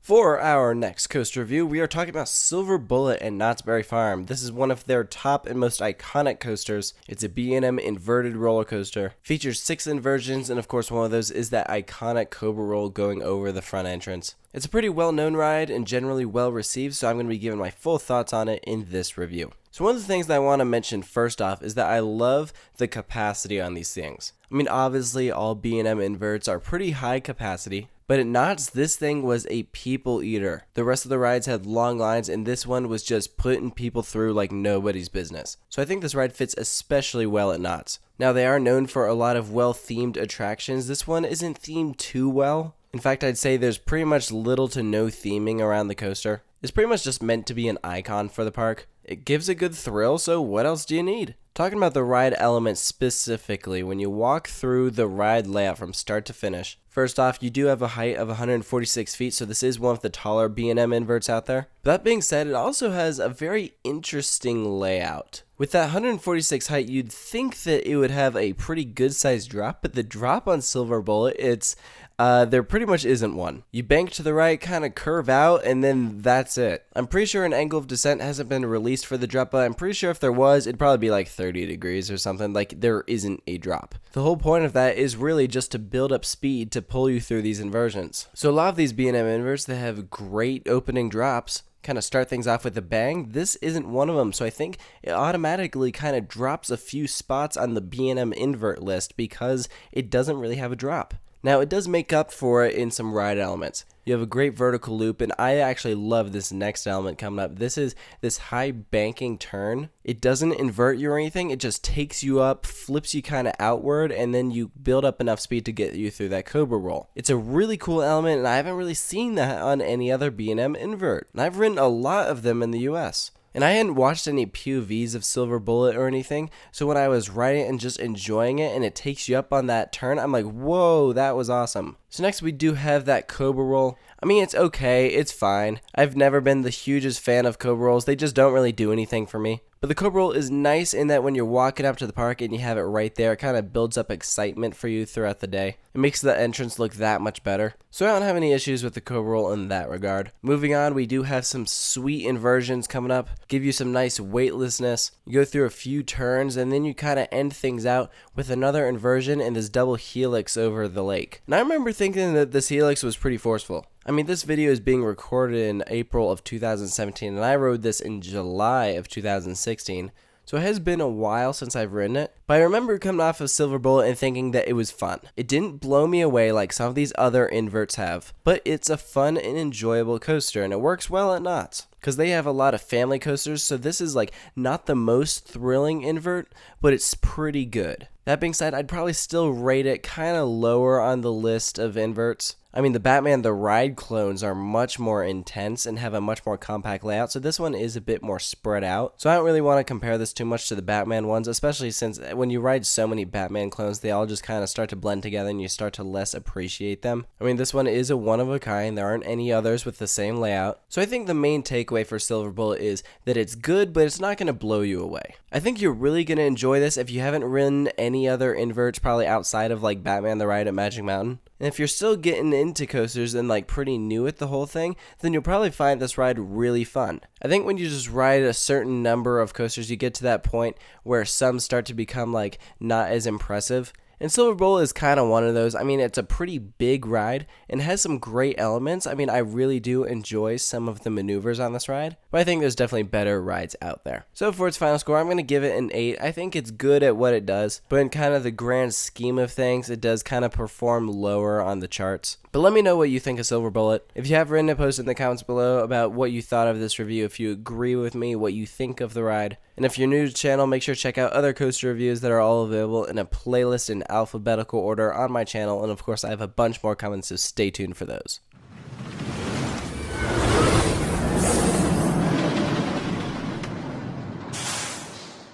For our next coaster review, we are talking about Silver Bullet and Knott's Berry Farm. This is one of their top and most iconic coasters. It's a B&M inverted roller coaster. Features 6 inversions, and of course one of those is that iconic Cobra Roll going over the front entrance. It's a pretty well-known ride and generally well received, so I'm going to be giving my full thoughts on it in this review. So one of the things that I want to mention first off is that I love the capacity on these things. I mean, obviously all B&M inverts are pretty high capacity, but at Knott's, this thing was a people eater. The rest of the rides had long lines, and this one was just putting people through like nobody's business. So I think this ride fits especially well at Knott's. Now, they are known for a lot of well-themed attractions. This one isn't themed too well. In fact, I'd say there's pretty much little to no theming around the coaster. It's pretty much just meant to be an icon for the park. It gives a good thrill, so what else do you need? Talking about the ride elements specifically, when you walk through the ride layout from start to finish, first off, you do have a height of 146 feet, so this is one of the taller B&M inverts out there. But that being said, it also has a very interesting layout. With that 146 height, you'd think that it would have a pretty good sized drop, but the drop on Silver Bullet, there pretty much isn't one. You bank to the right, kind of curve out, and then that's it. I'm pretty sure an angle of descent hasn't been released for the drop, but I'm pretty sure if there was, it'd probably be like 30 degrees or something. Like, there isn't a drop. The whole point of that is really just to build up speed to pull you through these inversions. So a lot of these B&M inverts, they have great opening drops, kind of start things off with a bang. This isn't one of them, so I think it automatically kind of drops a few spots on the B&M invert list because it doesn't really have a drop. Now, it does make up for it in some ride elements. You have a great vertical loop, and I actually love this next element coming up. This is this high banking turn. It doesn't invert you or anything. It just takes you up, flips you kind of outward, and then you build up enough speed to get you through that Cobra Roll. It's a really cool element, and I haven't really seen that on any other B&M invert. And I've ridden a lot of them in the US. And I hadn't watched any POVs of Silver Bullet or anything, so when I was riding it and just enjoying it and it takes you up on that turn, I'm like, whoa, that was awesome. So next we do have that Cobra Roll. I mean, it's okay, it's fine. I've never been the hugest fan of Cobra Rolls, they just don't really do anything for me. But the Cobra Roll is nice in that when you're walking up to the park and you have it right there, it kind of builds up excitement for you throughout the day. It makes the entrance look that much better. So I don't have any issues with the Cobra Roll in that regard. Moving on, we do have some sweet inversions coming up. Give you some nice weightlessness. You go through a few turns and then you kind of end things out with another inversion and this double helix over the lake. And I remember thinking that this helix was pretty forceful. I mean, this video is being recorded in April of 2017, and I rode this in July of 2016, so it has been a while since I've ridden it, but I remember coming off of Silver Bullet and thinking that it was fun. It didn't blow me away like some of these other inverts have, but it's a fun and enjoyable coaster, and it works well at Knott's. Because they have a lot of family coasters, so this is like not the most thrilling invert, but it's pretty good. That being said, I'd probably still rate it kind of lower on the list of inverts. I mean, the Batman the Ride clones are much more intense and have a much more compact layout, so this one is a bit more spread out. So I don't really want to compare this too much to the Batman ones, especially since when you ride so many Batman clones, they all just kind of start to blend together and you start to less appreciate them. I mean, this one is a one of a kind. There aren't any others with the same layout. So I think the main takeaway for Silver Bullet is that it's good, but it's not going to blow you away. I think you're really going to enjoy this if you haven't ridden any other inverts, probably outside of like Batman the Ride at Magic Mountain. And if you're still getting into coasters and like pretty new at the whole thing, then you'll probably find this ride really fun. I think when you just ride a certain number of coasters, you get to that point where some start to become like not as impressive. And Silver Bullet is kind of one of those. I mean, it's a pretty big ride and has some great elements. I mean, I really do enjoy some of the maneuvers on this ride, but I think there's definitely better rides out there. So for its final score, I'm going to give it an 8. I think it's good at what it does, but in kind of the grand scheme of things, it does kind of perform lower on the charts. But let me know what you think of Silver Bullet. If you have written a post in the comments below about what you thought of this review, if you agree with me, what you think of the ride. And if you're new to the channel, make sure to check out other coaster reviews that are all available in a playlist in alphabetical order on my channel. And of course, I have a bunch more coming, so stay tuned for those.